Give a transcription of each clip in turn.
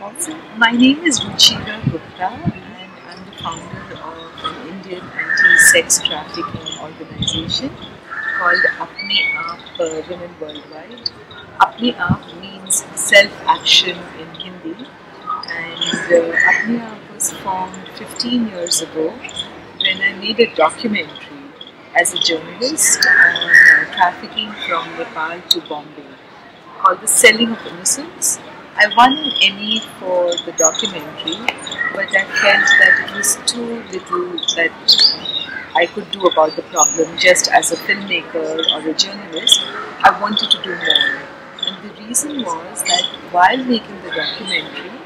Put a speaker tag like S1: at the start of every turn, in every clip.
S1: So, my name is Ruchira Gupta, and I'm the founder of an Indian anti-sex trafficking organization called Apne Aap Women Worldwide. Apne Aap means self-action in Hindi, and Apne Aap was formed 15 years ago when I made a documentary as a journalist on trafficking from Nepal to Bombay called The Selling of Innocence. I won an Emmy for the documentary, but I felt that it was too little that I could do about the problem just as a filmmaker or a journalist. I wanted to do more. And the reason was that while making the documentary,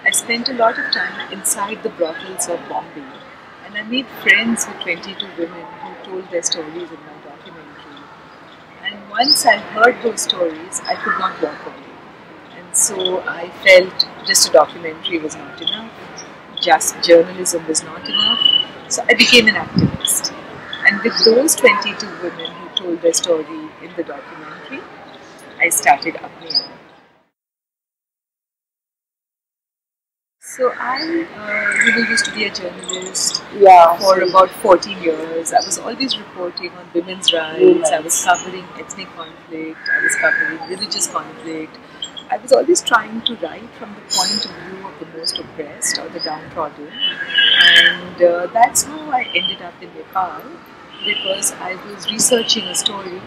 S1: I spent a lot of time inside the brothels of Bombay. And I made friends with 22 women who told their stories in my documentary. And once I heard those stories, I could not walk away. And so I felt just a documentary was not enough, just journalism was not enough. So I became an activist. And with those 22 women who told their story in the documentary, I started Apne Aap. So I used to be a journalist for about 14 years. I was always reporting on women's rights. I was covering ethnic conflict. I was covering religious conflict. I was always trying to write from the point of view of the most oppressed or the downtrodden. And that's how I ended up in Nepal, because I was researching a story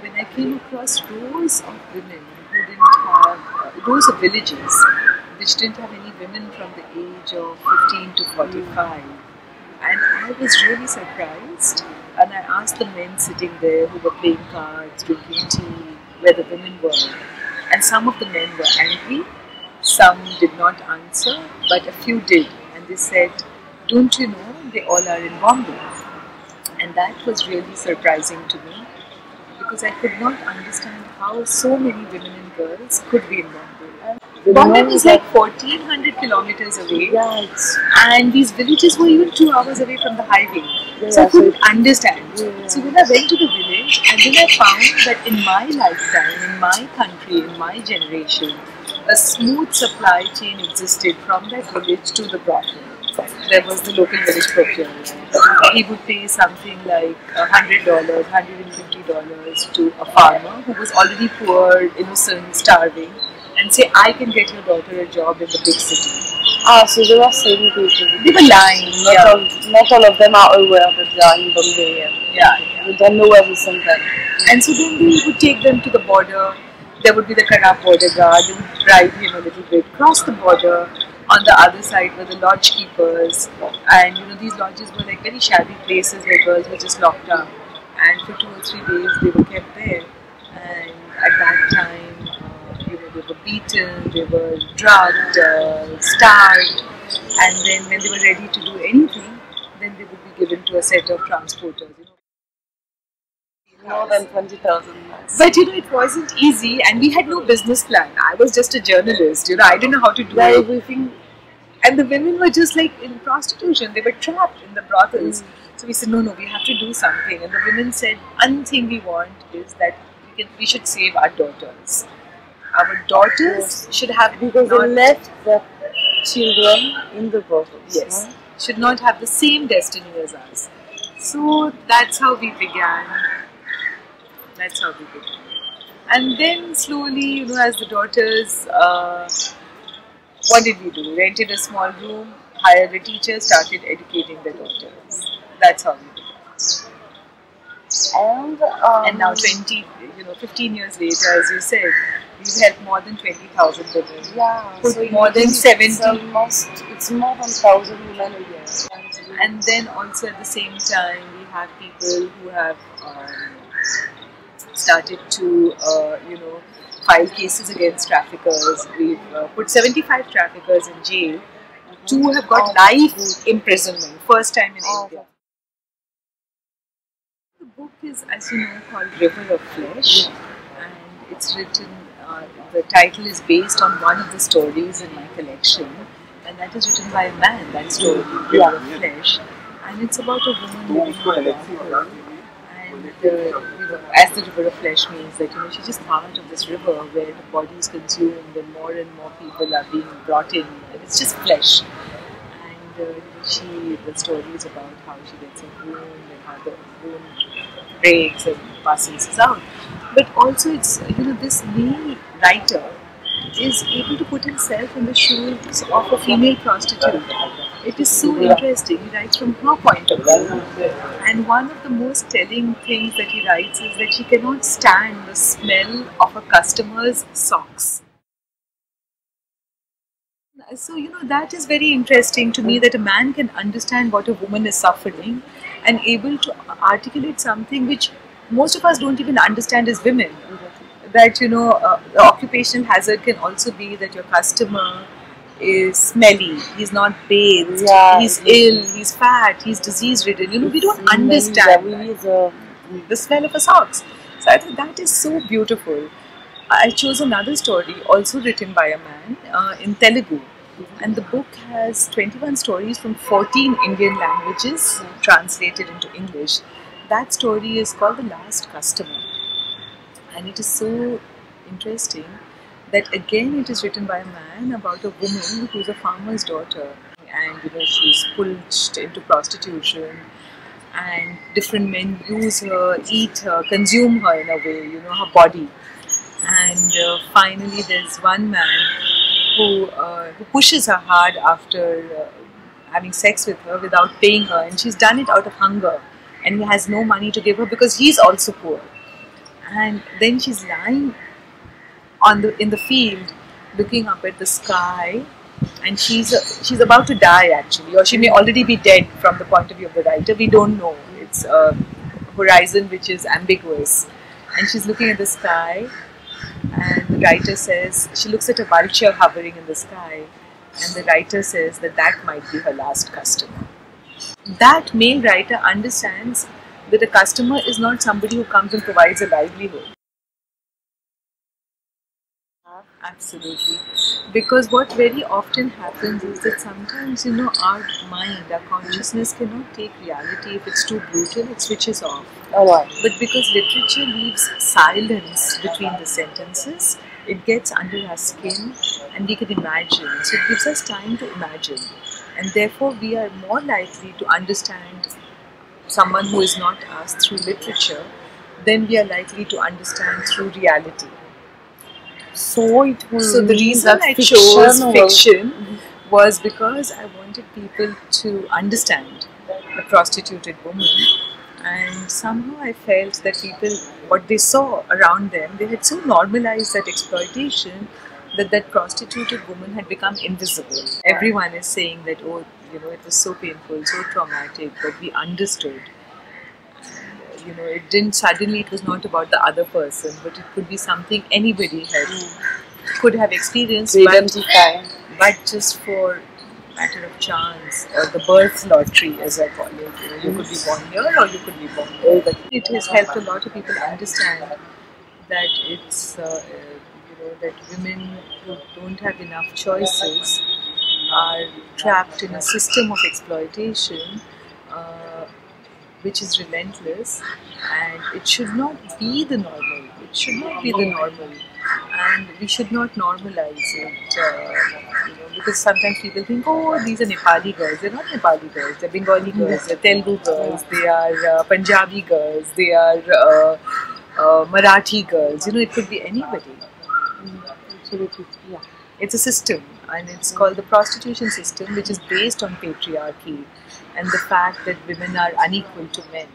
S1: when I came across rows of women who didn't have, rows of villages which didn't have any women from the age of 15 to 45. And I was really surprised, and I asked the men sitting there who were playing cards, drinking tea, where the women were. And some of the men were angry, some did not answer, but a few did. And they said, "Don't you know, they all are in Bombay?" And that was really surprising to me, because I could not understand how so many women and girls could be in Bombay. Bombay was like 1400 kilometers away, and these villages were even 2 hours away from the highway. So I couldn't understand. So when I went to the village, and then I found that in my lifetime, in my country, in my generation, a smooth supply chain existed from that village to the brothel. There was the local village procureur. He would pay something like $100, $150 to a farmer who was already poor, innocent, starving, and say, "I can get your daughter a job in the big city."
S2: So there are certain people.
S1: They were lying.
S2: Not all of them are aware that they are in Bombay. They don't know every symptom.
S1: And so then they would take them to the border. There would be the Karab border guard. They would bribe him a little bit, cross the border. On the other side were the lodge keepers, and these lodges were like very shabby places where girls were just locked up, and for 2 or 3 days they were kept there. And at that time, they were beaten, they were drugged, starved, and then when they were ready to do anything, then they would be given to a set of transporters.
S2: More than 20,000.
S1: But it wasn't easy, and we had no business plan. I was just a journalist. I didn't know how to do everything. And the women were just like in prostitution. They were trapped in the brothels. So we said, no, we have to do something. And the women said, one thing we want is that we should save our daughters. Our daughters should have...
S2: Because they left the children in the brothels.
S1: Yes. Should not have the same destiny as us. So that's how we began. And then slowly, as the daughters, what did we do? Rented a small room, hired a teacher, started educating the daughters. That's how we began. And now 15 years later, as you said, we've helped more than 20,000 women.
S2: So
S1: more than 70.
S2: It's more than 1,000 women a year.
S1: And then also at the same time, we have people who have started to, file cases against traffickers. We've put 75 traffickers in jail. 2 have got life imprisonment, first time in India. The book is, as you know, called River of Flesh, and it's written, the title is based on one of the stories in my collection, and that is written by a man, that story, River of Flesh, and it's about a woman living in a brothel. as the river of flesh means that she's just part of this river where the body is consumed and more people are being brought in, and it's just flesh. And the story is about how she gets a wound and how the wound breaks and passes out. But also, it's this male writer is able to put himself in the shoes of a female prostitute. It is so interesting. He writes from her point of view. And one of the most telling things that he writes is that she cannot stand the smell of a customer's socks. So, that is very interesting to me, that a man can understand what a woman is suffering and able to articulate something which most of us don't even understand as women. That, the occupational hazard can also be that your customer is smelly, he's not bathed, he's ill, he's fat, he's disease ridden. We don't understand the smell of a socks. So I think that is so beautiful. I chose another story also written by a man in Telugu, and the book has 21 stories from 14 Indian languages translated into English. That story is called The Last Customer, and it is so interesting that again it is written by a man about a woman who is a farmer's daughter, and she's pulled into prostitution, and different men use her, eat her, consume her in a way, her body. And finally there's one man who pushes her hard after having sex with her without paying her, and she's done it out of hunger, and he has no money to give her because he's also poor. And then she's lying in the field looking up at the sky, and she's about to die actually, or she may already be dead from the point of view of the writer. We don't know. It's a horizon which is ambiguous, and she's looking at the sky, and the writer says she looks at a vulture hovering in the sky, and the writer says that might be her last customer. That male writer understands that a customer is not somebody who comes and provides a livelihood. Absolutely. Because what very often happens is that sometimes, our mind, our consciousness cannot take reality. If it's too brutal, it switches off. But because literature leaves silence between the sentences, it gets under our skin and we can imagine. So it gives us time to imagine. And therefore we are more likely to understand someone who is not us through literature than we are likely to understand through reality.
S2: So
S1: the reason I chose fiction was because I wanted people to understand the prostituted woman, and somehow I felt that people, what they saw around them, they had so normalized that exploitation that prostituted woman had become invisible. Everyone is saying that, oh, it was so painful, so traumatic, but we understood. It was not about the other person, but it could be something anybody could have experienced, but just for matter of chance, or the birth lottery as I call it. You could be born here or you could be born there. It has helped a lot of people understand that it's, that women who don't have enough choices are trapped in a system of exploitation which is relentless, and it should not be the normal. It should not be the normal, and we should not normalize it. Because sometimes people think, oh, these are Nepali girls. They're not Nepali girls. They're Bengali girls. They're Telugu girls. They are Punjabi girls. They are Marathi girls. It could be anybody.
S2: Absolutely, yeah.
S1: It's a system, and it's called the prostitution system, which is based on patriarchy and the fact that women are unequal to men.